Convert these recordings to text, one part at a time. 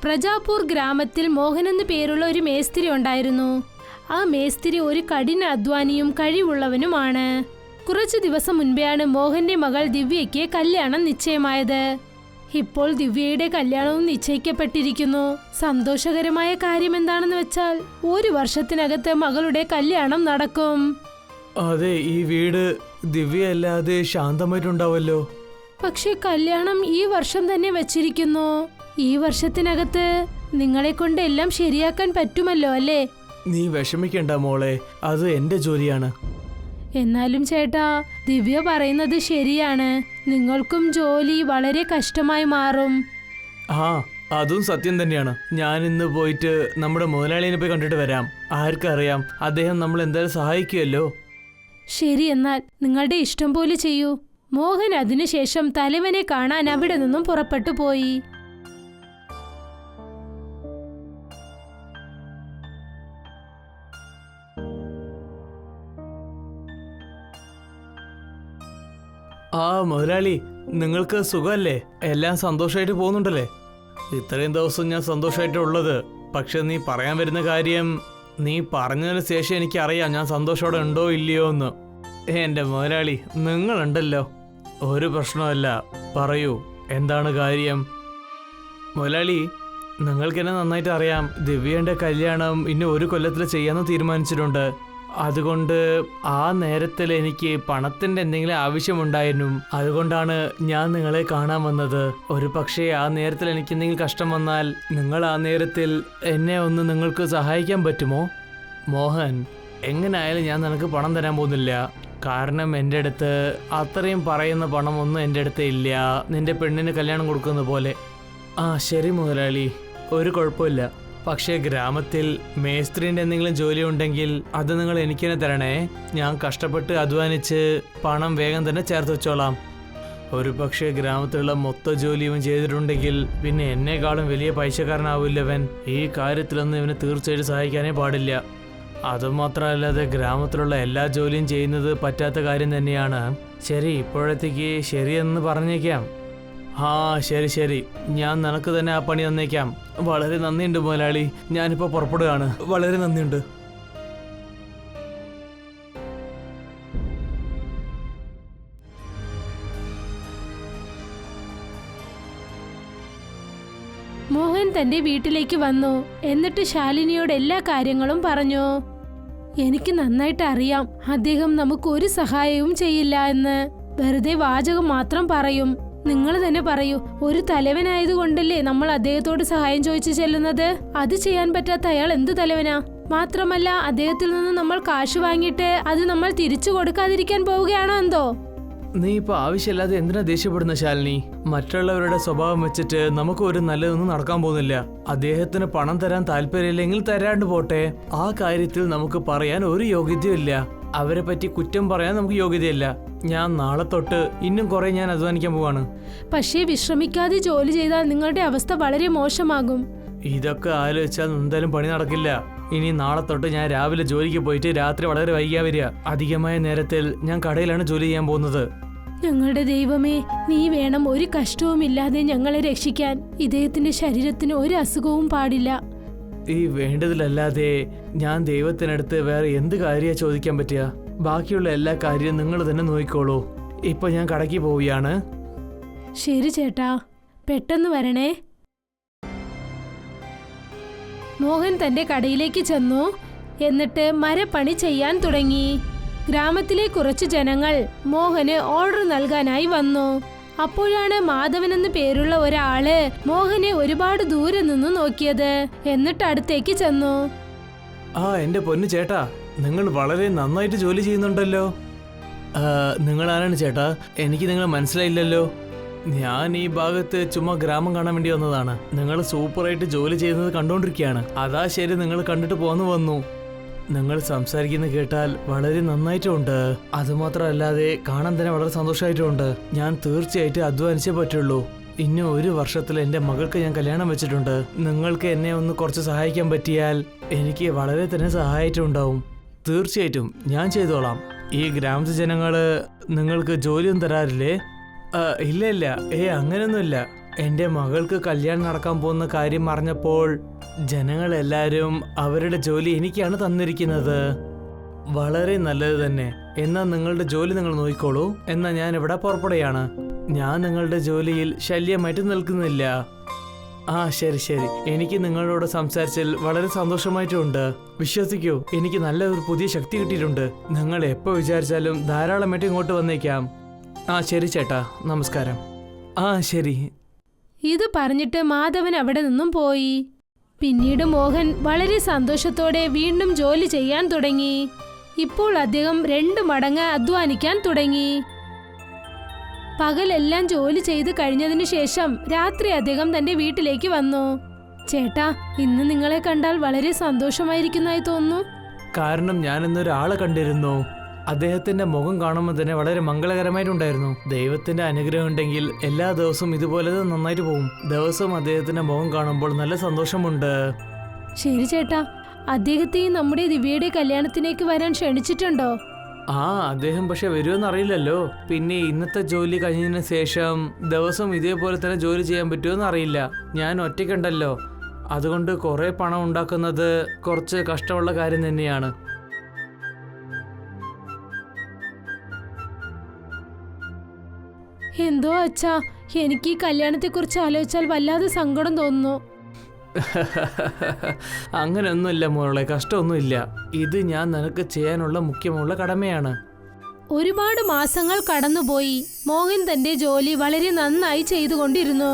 പ്രജാപൂർ ഗ്രാമത്തിൽ മോഹൻ എന്നു പേരുള്ള ഒരു മേസ്തിരി ഉണ്ടായിരുന്നു. ആ മേസ്തിരി ഒരു കഠിന അധ്വാനിയും കഴിവുള്ളവനുമാണ്. കുറച്ചു ദിവസം മുൻപെയാണ് മോഹന്റെ മകൾ ദിവ്യയ്ക്ക് കല്യാണം നിശ്ചയമായത്. ഇപ്പോൾ ദിവ്യയുടെ കല്യാണവും നിശ്ചയിക്കപ്പെട്ടിരിക്കുന്നു. സന്തോഷകരമായ കാര്യം എന്താണെന്ന് വെച്ചാൽ 1 വർഷത്തിനകത്ത് മകളുടെ കല്യാണം നടക്കും. അതെ, ഈ വീട് ദിവ്യ അല്ലാതെ ശാന്തമായിട്ടുണ്ടാവല്ലോ. പക്ഷെ കല്യാണം ഈ വർഷം തന്നെ വച്ചിരിക്കുന്നു. ഈ വർഷത്തിനകത്ത് നിങ്ങളെ കൊണ്ട് എല്ലാം ശരിയാക്കാൻ പറ്റുമല്ലോ അല്ലേ? നീ വിഷമിക്കണ്ട മോളെ, അത് എന്റെ ജോലിയാണ്. എന്നാലും ചേട്ടാ, ദിവ്യ പറയുന്നത് ശരിയാണ്. നിങ്ങൾക്കും ജോലി വളരെ കഷ്ടമായി മാറും. ആ, അതും സത്യം തന്നെയാണ്. ഞാൻ ഇന്ന് പോയിട്ട് നമ്മുടെ മുതലാളിനെ പോയി കണ്ടിട്ട് വരാം. ആർക്കറിയാം, അദ്ദേഹം നമ്മൾ എന്തായാലും സഹായിക്കുമല്ലോ. ശരി, എന്നാൽ നിങ്ങളുടെ ഇഷ്ടം പോലെ ചെയ്യൂ. മോഹൻ അതിനുശേഷം തലവനെ കാണാൻ അവിടെ നിന്നും പുറപ്പെട്ടു പോയി. ആ മുതലാളി, നിങ്ങൾക്ക് സുഖമല്ലേ? എല്ലാം സന്തോഷമായിട്ട് പോകുന്നുണ്ടല്ലേ? ഇത്രയും ദിവസം ഞാൻ സന്തോഷമായിട്ടുള്ളത്. പക്ഷെ നീ പറയാൻ വരുന്ന കാര്യം, നീ പറഞ്ഞതിന് ശേഷം എനിക്കറിയാം ഞാൻ സന്തോഷത്തോടെ ഉണ്ടോ ഇല്ലയോ എന്ന്. എൻ്റെ മുതലാളി, നിങ്ങളുണ്ടല്ലോ, ഒരു പ്രശ്നമല്ല. പറയൂ, എന്താണ് കാര്യം? മുതലാളി, നിങ്ങൾക്കെന്നെ നന്നായിട്ട് അറിയാം, ദിവ്യേൻ്റെ കല്യാണം ഇനി 1 കൊല്ലത്തിൽ ചെയ്യാമെന്ന് തീരുമാനിച്ചിട്ടുണ്ട്. അതുകൊണ്ട് ആ നേരത്തിൽ എനിക്ക് പണത്തിൻ്റെ എന്തെങ്കിലും ആവശ്യമുണ്ടായിരുന്നു. അതുകൊണ്ടാണ് ഞാൻ നിങ്ങളെ കാണാൻ വന്നത്. ഒരു പക്ഷേ ആ നേരത്തിൽ എനിക്ക് എന്തെങ്കിലും കഷ്ടം വന്നാൽ നിങ്ങൾ ആ നേരത്തിൽ എന്നെ ഒന്ന് നിങ്ങൾക്ക് സഹായിക്കാൻ പറ്റുമോ? മോഹൻ, എങ്ങനെയായാലും ഞാൻ നിനക്ക് പണം തരാൻ പോകുന്നില്ല. കാരണം എൻ്റെ അടുത്ത് അത്രയും പറയുന്ന പണമൊന്നും എൻ്റെ അടുത്ത് ഇല്ല, നിന്റെ പെണ്ണിന് കല്യാണം കൊടുക്കുന്ന പോലെ. ആ ശരി മുതലാളി, ഒരു കുഴപ്പമില്ല. പക്ഷേ ഗ്രാമത്തിൽ മേസ്ത്രീൻ്റെ എന്തെങ്കിലും ജോലി ഉണ്ടെങ്കിൽ അത് നിങ്ങൾ എനിക്ക് തന്നെ തരണേ. ഞാൻ കഷ്ടപ്പെട്ട് അധ്വാനിച്ച് പണം വേഗം തന്നെ ചേർത്ത് വെച്ചോളാം. ഒരു പക്ഷേ ഗ്രാമത്തിലുള്ള മൊത്ത ജോലിയും ചെയ്തിട്ടുണ്ടെങ്കിൽ പിന്നെ എന്നെക്കാളും വലിയ പൈസക്കാരനാവില്ലവൻ. ഈ കാര്യത്തിലൊന്നും ഇവനെ തീർച്ചയായിട്ടും സഹായിക്കാനേ പാടില്ല. അതുമാത്രമല്ലാതെ ഗ്രാമത്തിലുള്ള എല്ലാ ജോലിയും ചെയ്യുന്നത് പറ്റാത്ത കാര്യം തന്നെയാണ്. ശരി, ഇപ്പോഴത്തേക്ക് ശരിയെന്ന് പറഞ്ഞേക്കാം. ആ ശരി ശരി, ഞാൻ നിനക്ക് തന്നെ ആ പണി തന്നേക്കാം. വളരെ നന്ദിയുണ്ട് മുതലാളി, ഞാനിപ്പോൾ പുറപ്പെടുകയാണ്. വളരെ നന്ദിയുണ്ട്. മോഹൻ തന്റെ വീട്ടിലേക്ക് വന്നു. എന്നിട്ട് ശാലിനിയോട് എല്ലാ കാര്യങ്ങളും പറഞ്ഞു. എനിക്ക് നന്നായിട്ട് അറിയാം, അദ്ദേഹം നമുക്ക് ഒരു സഹായവും ചെയ്യില്ല എന്ന്. വെറുതെ വാചകം മാത്രം പറയും. നിങ്ങൾ തന്നെ പറയൂ, ഒരു തലവനായതുകൊണ്ടല്ലേ നമ്മൾ അദ്ദേഹത്തോട് സഹായം ചോദിച്ചു ചെല്ലുന്നത്? അത് ചെയ്യാൻ പറ്റാത്ത അയാൾ എന്ത് തലവനാ? മാത്രമല്ല, അദ്ദേഹത്തിൽ നിന്ന് നമ്മൾ കാശ് വാങ്ങിയിട്ട് അത് നമ്മൾ തിരിച്ചു കൊടുക്കാതിരിക്കാൻ പോവുകയാണോ എന്തോ? നീ ഇപ്പൊ ആവശ്യമില്ലാതെ എന്തിനാ ദേഷ്യപ്പെടുന്ന ശാലിനി? മറ്റുള്ളവരുടെ സ്വഭാവം വെച്ചിട്ട് നമുക്ക് ഒരു നല്ലതൊന്നും നടക്കാൻ പോകുന്നില്ല. അദ്ദേഹത്തിന് പണം തരാൻ താല്പര്യമില്ലെങ്കിൽ തരാണ്ട് പോട്ടെ. ആ കാര്യത്തിൽ നമുക്ക് പറയാൻ ഒരു യോഗ്യതയും ഇല്ല. അവരെ പറ്റി കുറ്റം പറയാൻ നമുക്ക് യോഗ്യതയില്ല. ഞാൻ നാളെ തൊട്ട് ഇന്നും കുറെ ഞാൻ അധ്വാനിക്കാൻ പോവാണ്. പക്ഷേ വിശ്രമിക്കാതെ ജോലി ചെയ്താൽ നിങ്ങളുടെ അവസ്ഥ വളരെ മോശമാകും. ഇതൊക്കെ ആലോചിച്ചാൽ എന്തായാലും പണി നടക്കില്ല. ഇനി നാളെ തൊട്ട് ഞാൻ രാവിലെ ജോലിക്ക് പോയിട്ട് രാത്രി വളരെ വൈകിയാ വരിക. അധികമായ നേരത്തിൽ ഞാൻ കടയിലാണ് ജോലി ചെയ്യാൻ പോകുന്നത്. ഞങ്ങളുടെ ദൈവമേ, നീ വേണം ഒരു കഷ്ടവുമില്ലാതെ ഞങ്ങളെ രക്ഷിക്കാൻ. ഇദ്ദേഹത്തിന്റെ ശരീരത്തിന് ഒരു അസുഖവും പാടില്ല. ഈ വേണ്ടതിലല്ലാതെ ഞാൻ ദൈവത്തിനടുത്ത് വേറെ എന്ത് കാര്യമാണ് ചോദിക്കാൻ പറ്റുക? ബാക്കിയുള്ള എല്ലാ കാര്യവും നിങ്ങൾ തന്നെ നോക്കിക്കോളൂ. ഇപ്പൊ ഞാൻ കടയ്ക്ക് പോവുകയാണ്. ശരി ചേട്ടാ, പെട്ടെന്ന് വരണേ. മോഹൻ തന്റെ കടയിലേക്ക് ചെന്നു. എന്നിട്ട് മരപ്പണി ചെയ്യാൻ തുടങ്ങി. ഗ്രാമത്തിലെ കുറച്ച് ജനങ്ങൾ മോഹന് ഓർഡർ നൽകാനായി വന്നു. അപ്പോഴാണ് മാധവൻ എന്ന് പേരുള്ള ഒരാള് മോഹനെ ഒരുപാട് ദൂരെ നിന്ന് നോക്കിയത്. എന്നിട്ട് അടുത്തേക്ക് ചെന്നു. ആ എന്റെ പൊന്നു ചേട്ടാ, നിങ്ങൾ വളരെ നന്നായിട്ട് ജോലി ചെയ്യുന്നുണ്ടല്ലോ. നിങ്ങൾ ആരാണ് ചേട്ടാ? എനിക്ക് നിങ്ങളെ മനസ്സിലായില്ലല്ലോ. ഞാൻ ഈ ഭാഗത്ത് ചുമ്മാ ഗ്രാമം കാണാൻ വേണ്ടി വന്നതാണ്. നിങ്ങൾ സൂപ്പറായിട്ട് ജോലി ചെയ്യുന്നത് കണ്ടുകൊണ്ടിരിക്കുകയാണ്. അതാ ശരി, നിങ്ങൾ കണ്ടിട്ട് പോന്നു വന്നു. നിങ്ങൾ സംസാരിക്കുന്നത് കേട്ടാൽ വളരെ നന്നായിട്ടുമുണ്ട്. അതുമാത്രമല്ലാതെ കാണാൻ തന്നെ വളരെ സന്തോഷമായിട്ടുമുണ്ട്. ഞാൻ തീർച്ചയായിട്ടും അധ്വാനിച്ചേ പറ്റുള്ളൂ. ഇനി 1 വർഷത്തിൽ എൻ്റെ മകൾക്ക് ഞാൻ കല്യാണം വെച്ചിട്ടുണ്ട്. നിങ്ങൾക്ക് എന്നെ ഒന്ന് കുറച്ച് സഹായിക്കാൻ പറ്റിയാൽ എനിക്ക് വളരെ തന്നെ സഹായമായിട്ടുണ്ടാവും. തീർച്ചയായിട്ടും ഞാൻ ചെയ്തോളാം. ഈ ഗ്രാമത്തിലെ ജനങ്ങൾ നിങ്ങൾക്ക് ജോലിയൊന്നും തരാറില്ലേ? ഇല്ല ഇല്ല, അങ്ങനെയൊന്നുമില്ല. എൻ്റെ മകൾക്ക് കല്യാണം നടക്കാൻ പോകുന്ന കാര്യം അറിഞ്ഞപ്പോൾ ജനങ്ങളെല്ലാവരും അവരുടെ ജോലി എനിക്കാണ് തന്നിരിക്കുന്നത്. വളരെ നല്ലത് തന്നെ. എന്നാൽ നിങ്ങളുടെ ജോലി നിങ്ങൾ നോക്കിക്കോളൂ. എന്നാൽ ഞാൻ ഇവിടെ പുറപ്പെടുകയാണ്. ഞാൻ നിങ്ങളുടെ ജോലിയിൽ ശല്യമായിട്ട് നിൽക്കുന്നില്ല. ആ ശരി ശരി, എനിക്ക് നിങ്ങളോട് സംസാരിച്ചതിൽ വളരെ സന്തോഷമായിട്ടുണ്ട്. വിശ്വസിക്കൂ, എനിക്ക് നല്ല ഒരു പുതിയ ശക്തി കിട്ടിയിട്ടുണ്ട്. നിങ്ങൾ എപ്പോൾ വിചാരിച്ചാലും ധാരാളമായിട്ട് ഇങ്ങോട്ട് വന്നേക്കാം. ആ ശരി ചേട്ടാ, നമസ്കാരം. ആ ശരി. ഇത് പറഞ്ഞിട്ട് മാധവൻ അവിടെ നിന്നും പോയി. പിന്നീട് മോഹൻ വളരെ സന്തോഷത്തോടെ വീണ്ടും ജോലി ചെയ്യാൻ തുടങ്ങി. ഇപ്പോൾ അദ്ദേഹം 2 മടങ്ങ് അധ്വാനിക്കാൻ തുടങ്ങി. പകലെല്ലാം ജോലി ചെയ്ത് കഴിഞ്ഞതിന് ശേഷം രാത്രി അദ്ദേഹം തന്റെ വീട്ടിലേക്ക് വന്നു. ചേട്ടാ, ഇന്ന് നിങ്ങളെ കണ്ടാൽ വളരെ സന്തോഷമായിരിക്കുന്നതായി തോന്നുന്നു. കാരണം ഞാൻ ഇന്നൊരാളെ കണ്ടിരുന്നു. അദ്ദേഹത്തിന്റെ മുഖം കാണുമ്പോൾ തന്നെ വളരെ മംഗളകരമായിട്ടുണ്ടായിരുന്നു. ദൈവത്തിന്റെ അനുഗ്രഹം ഉണ്ടെങ്കിൽ എല്ലാ ദിവസവും ഇതുപോലെ നന്നായിട്ട് പോകും. ദിവസവും അദ്ദേഹത്തിന്റെ മുഖം കാണുമ്പോൾ നല്ല സന്തോഷമുണ്ട്. ശരി ചേട്ടാ, അദ്ദേഹത്തെ നമ്മുടെ ദിവ്യയുടെ കല്യാണത്തിലേക്ക് വരാൻ ക്ഷണിച്ചിട്ടുണ്ടോ? ആ, അദ്ദേഹം പക്ഷെ വരുമെന്ന് അറിയില്ലല്ലോ. പിന്നെ ഇന്നത്തെ ജോലി കഴിഞ്ഞതിന് ശേഷം ദിവസം ഇതേപോലെ തന്നെ ജോലി ചെയ്യാൻ പറ്റുമെന്ന് അറിയില്ല. ഞാൻ ഒറ്റയ്ക്കുണ്ടല്ലോ, അതുകൊണ്ട് കുറെ പണം ഉണ്ടാക്കുന്നത് കുറച്ച് കഷ്ടമുള്ള കാര്യം തന്നെയാണ്. എന്തോ അച്ഛാ, എനിക്ക് ഈ കല്യാണത്തെക്കുറിച്ച് ആലോചിച്ചാൽ വല്ലാതെ സങ്കടം തോന്നുന്നു. അങ്ങനെയൊന്നുമില്ല മോളെ, കഷ്ടമൊന്നുമില്ല. ഇത് ഞാൻ നിനക്ക് ചെയ്യാനുള്ള മുഖ്യമുള്ള കടമയാണ്. ഒരുപാട് മാസങ്ങൾ കടന്നുപോയി. മോഹൻ തന്റെ ജോലി വളരെ നന്നായി ചെയ്തുകൊണ്ടിരുന്നു.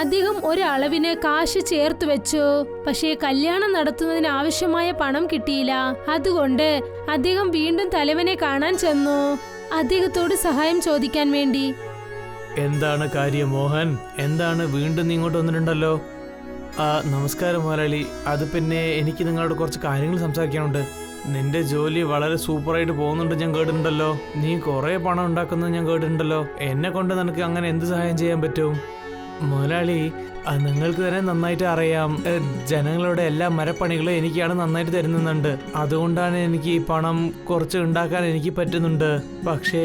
അദ്ദേഹം ഒരളവിന് കാശ് ചേർത്ത് വെച്ചു. പക്ഷേ കല്യാണം നടത്തുന്നതിന് ആവശ്യമായ പണം കിട്ടിയില്ല. അതുകൊണ്ട് അദ്ദേഹം വീണ്ടും തലവനെ കാണാൻ ചെന്നു, അദ്ദേഹത്തോട് സഹായം ചോദിക്കാൻ വേണ്ടി. എന്താണ് കാര്യം മോഹൻ? എന്താണ് വീണ്ടും നീ ഇങ്ങോട്ട് വന്നിട്ടുണ്ടല്ലോ? നമസ്കാരം മുതലാളി. അത് പിന്നെ എനിക്ക് നിങ്ങളോട് കുറച്ച് കാര്യങ്ങൾ സംസാരിക്കാനുണ്ട്. നിന്റെ ജോലി വളരെ സൂപ്പറായിട്ട് പോകുന്നുണ്ട് ഞാൻ കേട്ടിട്ടുണ്ടല്ലോ. നീ കുറേ പണം ഉണ്ടാക്കുന്നത് ഞാൻ കേട്ടിട്ടുണ്ടല്ലോ. എന്നെ കൊണ്ട് നിനക്ക് അങ്ങനെ എന്ത് സഹായം ചെയ്യാൻ പറ്റും? മുതലാളി, നിങ്ങൾക്ക് തന്നെ നന്നായിട്ട് അറിയാം, ജനങ്ങളുടെ എല്ലാ മരപ്പണികളും എനിക്കാണ് നന്നായിട്ട് തരുന്നുണ്ട്. അതുകൊണ്ടാണ് എനിക്ക് ഈ പണം കുറച്ച് ഉണ്ടാക്കാൻ എനിക്ക് പറ്റുന്നുണ്ട്. പക്ഷേ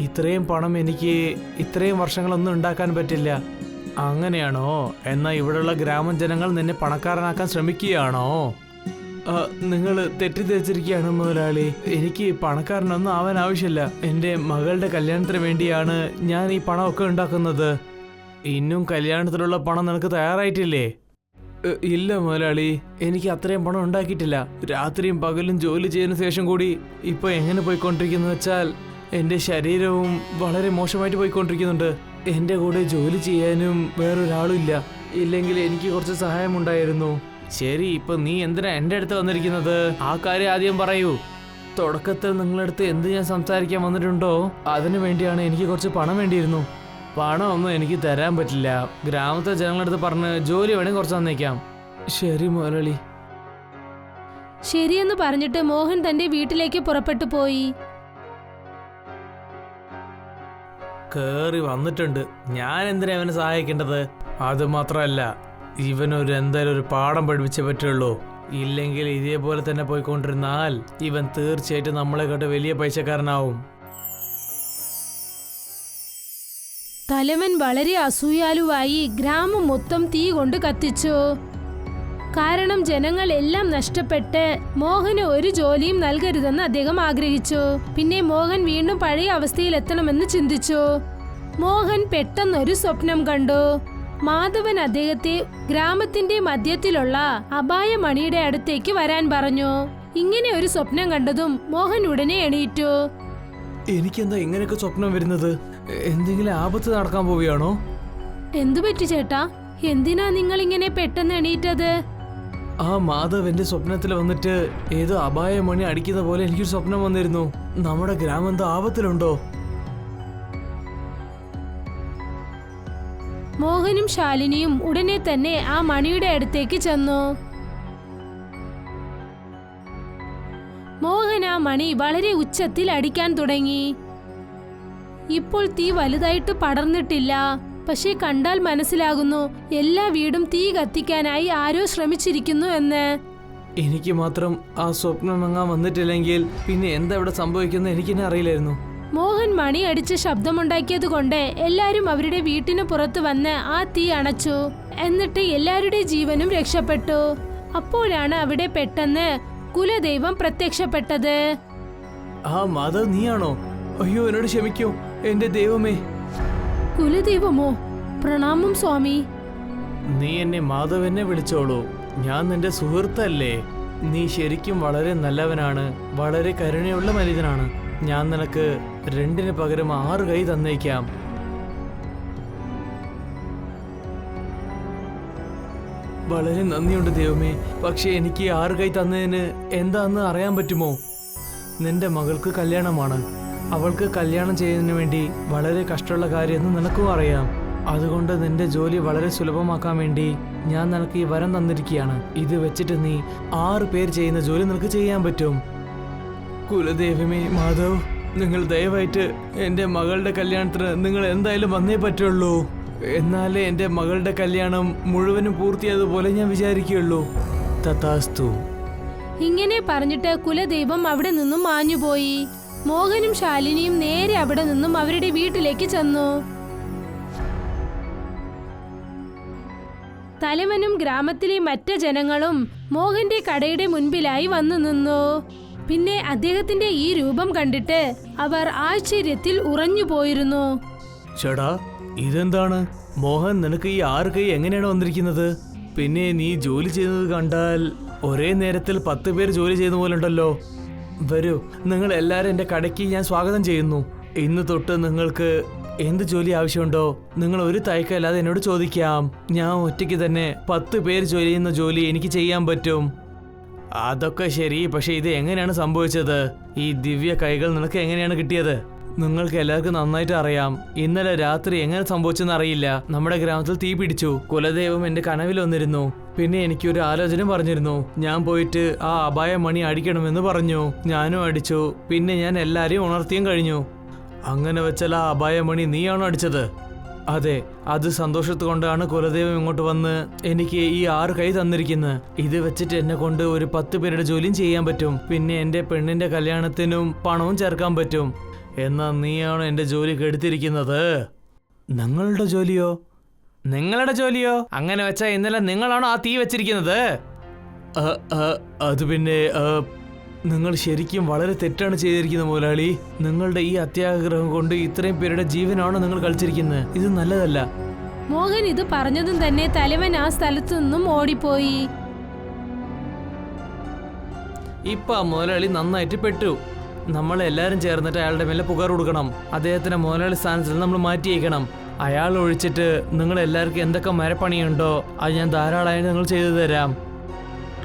ഇത്രയും പണം എനിക്ക് ഇത്രയും വർഷങ്ങളൊന്നും ഉണ്ടാക്കാൻ പറ്റില്ല. അങ്ങനെയാണോ? എന്നാൽ ഇവിടെയുള്ള ഗ്രാമജനങ്ങൾ നിന്നെ പണക്കാരനാക്കാൻ ശ്രമിക്കുകയാണോ? നിങ്ങൾ തെറ്റിദ്ധരിച്ചിരിക്കുകയാണ് മുതലാളി. എനിക്ക് പണക്കാരനൊന്നും ആവാൻ ആവശ്യമില്ല. എൻ്റെ മകളുടെ കല്യാണത്തിന് വേണ്ടിയാണ് ഞാൻ ഈ പണമൊക്കെ ഉണ്ടാക്കുന്നത്. ഇന്നും കല്യാണത്തിനുള്ള പണം നിനക്ക് തയ്യാറായിട്ടില്ലേ? ഇല്ല മുതലാളി, എനിക്ക് അത്രയും പണം ഉണ്ടാക്കിയിട്ടില്ല. രാത്രിയും പകലും ജോലി ചെയ്തതിനു ശേഷം കൂടി ഇപ്പോൾ എങ്ങനെ പോയിക്കൊണ്ടിരിക്കുന്നു വെച്ചാൽ എൻ്റെ ശരീരവും വളരെ മോശമായിട്ട് പോയിക്കൊണ്ടിരിക്കുന്നുണ്ട്. എൻ്റെ കൂടെ ജോലി ചെയ്യാനും വേറൊരാളും ഇല്ല. ഇല്ലെങ്കിൽ എനിക്ക് കുറച്ച് സഹായം ഉണ്ടായിരുന്നു. ശരി, ഇപ്പൊ നീ എന്തിനാ എൻ്റെ അടുത്ത് വന്നിരിക്കുന്നത്? ആ കാര്യം ആദ്യം പറയൂ. തുടക്കത്തിൽ നിങ്ങളടുത്ത് എന്ത് ഞാൻ സംസാരിക്കാൻ വന്നിട്ടുണ്ടോ അതിനു വേണ്ടിയാണ്. എനിക്ക് കുറച്ച് പണം വേണ്ടിയിരുന്നു. പണമൊന്നും എനിക്ക് തരാൻ പറ്റില്ല. ഗ്രാമത്തെ ജനങ്ങളടുത്ത് പറഞ്ഞ് ജോലി വേണമെങ്കിൽ കുറച്ച് തന്നേക്കാം. ശരി മുതലാളി. ശരിയെന്ന് പറഞ്ഞിട്ട് മോഹൻ തന്റെ വീട്ടിലേക്ക് പുറപ്പെട്ടു പോയി. കേറി വന്നിട്ടുണ്ട്. ഞാൻ എന്തിനാ അവനെ സഹായിക്കേണ്ടത്? അത് മാത്രമല്ല, ഇവനൊരു എന്തായാലും ഒരു പാഠം പഠിപ്പിച്ചേ പറ്റുള്ളൂ. ഇല്ലെങ്കിൽ ഇതേപോലെ തന്നെ പോയിക്കൊണ്ടിരുന്നാൽ ഇവൻ തീർച്ചയായിട്ടും നമ്മളെ കേട്ട് വലിയ പൈസക്കാരനാവും. തലവൻ വളരെ അസൂയാലുവായി ഗ്രാമം മൊത്തം തീ കൊണ്ട് കത്തിച്ചു. കാരണം ജനങ്ങൾ എല്ലാം നഷ്ടപ്പെട്ട് മോഹന് ഒരു ജോലിയും നൽകരുതെന്ന് അദ്ദേഹം ആഗ്രഹിച്ചു. പിന്നെ മോഹൻ വീണ്ടും പഴയ അവസ്ഥയിൽ എത്തണമെന്ന് ചിന്തിച്ചു. മോഹൻ പെട്ടെന്നൊരു സ്വപ്നം കണ്ടു. മാധവൻ അദ്ദേഹത്തെ ഗ്രാമത്തിന്റെ മധ്യത്തിലുള്ള അപായമണിയുടെ അടുത്തേക്ക് വരാൻ പറഞ്ഞു. ഇങ്ങനെ ഒരു സ്വപ്നം കണ്ടതും മോഹൻ ഉടനെ എണീറ്റു. എനിക്കെന്താ ഇങ്ങനെയൊക്കെ സ്വപ്നം വരുന്നത്? എന്തെങ്കിലും ആപത്ത് നടക്കാൻ പോവുകയാണോ? എന്തു പറ്റി ചേട്ടാ? എന്തിനാ നിങ്ങൾ ഇങ്ങനെ പെട്ടെന്ന് എണീറ്റത്? ആ മാധവ് എന്റെ സ്വപ്നത്തിൽ വന്നിട്ട് ഏതോ അപായമണി അടിക്കുന്ന പോലെ എനിക്കൊരു സ്വപ്നം വന്നിരുന്നു. നമ്മുടെ ഗ്രാമം എന്താ ആപത്തിലുണ്ടോ? മോഹനും ശാലിനിയും ഉടനെ തന്നെ ആ മണിയുടെ അടുത്തേക്ക് ചെന്നു. മോഹൻ ആ മണി വളരെ ഉച്ചത്തിൽ അടിക്കാൻ തുടങ്ങി. ഇപ്പോൾ തീ വലുതായിട്ട് പടർന്നിട്ടില്ല. പക്ഷേ കണ്ടാൽ മനസ്സിലാകുന്നു എല്ലാ വീടും തീ കത്തിക്കാനായി ആരോ ശ്രമിച്ചിരിക്കുന്നു എന്ന്. എനിക്ക് മാത്രം ആ സ്വപ്നം അങ്ങാൻ വന്നിട്ടില്ലെങ്കിൽ പിന്നെ എന്താ ഇവിടെ സംഭവിക്കുന്നത് എനിക്കെന്നെ അറിയില്ലായിരുന്നു. മോഹൻ മണി അടിച്ച് ശബ്ദമുണ്ടാക്കിയത് കൊണ്ട് എല്ലാരും അവരുടെ വീട്ടിന് പുറത്ത് വന്ന് ആ തീ അണച്ചു. എന്നിട്ട് എല്ലാവരുടെ ജീവനും രക്ഷപ്പെട്ടു. അപ്പോഴാണ് അവിടെ പെട്ടെന്ന് കുലദൈവം പ്രത്യക്ഷപ്പെട്ടത്. ആ മാധവ് നീയാണോ? അയ്യോ എന്നോട് ക്ഷമിക്കൂ എന്റെ ദൈവമേ. കുലദൈവമോ? പ്രണാമം സ്വാമി. നീ എന്നെ മാധവ് എന്നെ വിളിച്ചോളൂ. ഞാൻ നിന്റെ സുഹൃത്തല്ലേ. നീ ശരിക്കും വളരെ നല്ലവനാണ്, വളരെ കരുണയുള്ള മനുഷ്യനാണ്. ഞാൻ നിനക്ക് 2 പകരം 6 കൈ തന്നേക്കാം. വളരെ നന്ദിയുണ്ട് ദൈവമേ. പക്ഷെ എനിക്ക് 6 കൈ തന്നതിന് എന്താന്ന് അറിയാൻ പറ്റുമോ? നിന്റെ മകൾക്ക് കല്യാണമാണ്. അവൾക്ക് കല്യാണം ചെയ്യുന്നതിന് വേണ്ടി വളരെ കഷ്ടമുള്ള കാര്യമെന്ന് നിനക്കും അറിയാം. അതുകൊണ്ട് നിന്റെ ജോലി വളരെ സുലഭമാക്കാൻ വേണ്ടി ഞാൻ നിനക്ക് ഈ വരം തന്നിരിക്കുകയാണ്. ഇത് വെച്ചിട്ട് നീ 6 പേർ ചെയ്യുന്ന ജോലി നിനക്ക് ചെയ്യാൻ പറ്റും. കുലദേവമേ മാധവ്, നിങ്ങൾ ദയവായിട്ട് എൻ്റെ മകളുടെ കല്യാണത്തിന് നിങ്ങൾ എന്തായാലും വന്നേ പറ്റുള്ളൂ. എന്നാലേ എൻ്റെ മകളുടെ കല്യാണം മുഴുവനും പൂർത്തിയായതുപോലെ ഞാൻ വിചാരിക്കുകയുള്ളൂ. തഥാസ്തു. ഇങ്ങനെ പറഞ്ഞിട്ട് കുലദൈവം അവിടെ നിന്നും മാഞ്ഞുപോയി. മോഹനും ശാലിനിയും നേരെ അവിടെ നിന്നും അവരുടെ വീട്ടിലേക്ക് ചെന്നു. തലവനും ഗ്രാമത്തിലെ മറ്റ് ജനങ്ങളും മോഹന്റെ കടയുടെ മുൻപിലായി വന്നു നിന്നു. പിന്നെ അദ്ദേഹത്തിന്റെ ഈ രൂപം കണ്ടിട്ട് അവർ ആശ്ചര്യത്തിൽ ഉറഞ്ഞു പോയിരുന്നു. ചേടാ, ഇതെന്താണ്? മോഹൻ, നിനക്ക് ഈ 6 കൈ എങ്ങനെയാണ് വന്നിരിക്കുന്നത്? പിന്നെ നീ ജോലി ചെയ്യുന്നത് കണ്ടാൽ ഒരേ നേരത്തിൽ 10 പേർ ജോലി ചെയ്യുന്ന പോലെ ഉണ്ടല്ലോ. വരൂ, നിങ്ങൾ എല്ലാവരും എൻ്റെ കടയ്ക്ക് ഞാൻ സ്വാഗതം ചെയ്യുന്നു. ഇന്ന് തൊട്ട് നിങ്ങൾക്ക് എന്ത് ജോലി ആവശ്യമുണ്ടോ നിങ്ങൾ ഒരു തയക്കമില്ലാതെ എന്നോട് ചോദിക്കാം. ഞാൻ ഒറ്റയ്ക്ക് തന്നെ 10 പേർ ജോലി ചെയ്യുന്ന ജോലി എനിക്ക് ചെയ്യാൻ പറ്റും. അതൊക്കെ ശരി, പക്ഷെ ഇത് എങ്ങനെയാണ് സംഭവിച്ചത്? ഈ ദിവ്യ കൈകൾ നിനക്ക് എങ്ങനെയാണ് കിട്ടിയത്? നിങ്ങൾക്ക് എല്ലാവർക്കും നന്നായിട്ട് അറിയാം, ഇന്നലെ രാത്രി എങ്ങനെ സംഭവിച്ചെന്ന് അറിയില്ല. നമ്മുടെ ഗ്രാമത്തിൽ തീ പിടിച്ചു. കുലദൈവം എന്റെ കനവിൽ വന്നിരുന്നു. പിന്നെ എനിക്കൊരു ആലോചന പറഞ്ഞിരുന്നു. ഞാൻ പോയിട്ട് ആ അപായ മണി അടിക്കണമെന്ന് പറഞ്ഞു. ഞാനും അടിച്ചു. പിന്നെ ഞാൻ എല്ലാരെയും ഉണർത്തിയും കഴിഞ്ഞു. അങ്ങനെ വെച്ചാൽ ആ അപായ മണി നീയാണോ അടിച്ചത്? അതെ, അത് സന്തോഷത്തുകൊണ്ടാണ് കുലദൈവം ഇങ്ങോട്ട് വന്ന് എനിക്ക് ഈ 6 കൈ തന്നിരിക്കുന്നത്. ഇത് വെച്ചിട്ട് എന്നെ കൊണ്ട് ഒരു 10 പേരുടെ ജോലിയും ചെയ്യാൻ പറ്റും. പിന്നെ എൻ്റെ പെണ്ണിന്റെ കല്യാണത്തിനും പണവും ചേർക്കാൻ പറ്റും. എന്നാ നീയാണോ എൻ്റെ ജോലി കെടുത്തിരിക്കുന്നത്? നിങ്ങളുടെ ജോലിയോ? നിങ്ങളുടെ ജോലിയോ? അങ്ങനെ വെച്ചാൽ ഇന്നലെ നിങ്ങളാണോ ആ തീ വെച്ചിരിക്കുന്നത്? അത് പിന്നെ നിങ്ങൾ ശരിക്കും വളരെ തെറ്റാണ് ചെയ്തിരിക്കുന്നത് മുതലാളി. നിങ്ങളുടെ ഈ അത്യാഗ്രഹം കൊണ്ട് ഇത്രയും പേരുടെ ജീവനാണോ നിങ്ങൾ കളിച്ചിരിക്കുന്നത്? ഇത് നല്ലതല്ല. മോഹൻ ഇത് പറഞ്ഞതും തന്നെ തലവൻ ആ സ്ഥലത്തു നിന്നും ഓടിപ്പോയി. ഇപ്പൊ ആ മുതലാളി നന്നായിട്ട് പെട്ടു. നമ്മളെല്ലാരും ചേർന്നിട്ട് അയാളുടെ മേലെ പുകാർ കൊടുക്കണം. അദ്ദേഹത്തിന്റെ മുതലാളി സ്ഥാനത്തിൽ നമ്മൾ മാറ്റിയേക്കണം. അയാൾ ഒഴിച്ചിട്ട് നിങ്ങൾ എല്ലാവർക്കും എന്തൊക്കെ മരപ്പണിയുണ്ടോ അത് ഞാൻ ധാരാളമായിട്ട് നിങ്ങൾ ചെയ്തു തരാം.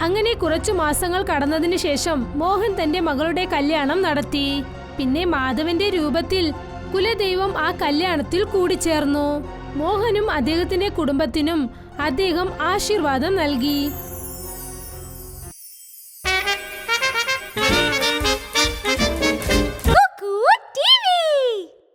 അങ്ങനെ കുറച്ചു മാസങ്ങൾ കടന്നതിന് ശേഷം മോഹൻ തന്റെ മകളുടെ കല്യാണം നടത്തി. പിന്നെ മാധവന്റെ രൂപത്തിൽ കുലദൈവം ആ കല്യാണത്തിൽ കൂടിച്ചേർന്നു. മോഹനും അദ്ദേഹത്തിന്റെ കുടുംബത്തിനും അദ്ദേഹം ആശീർവാദം നൽകി.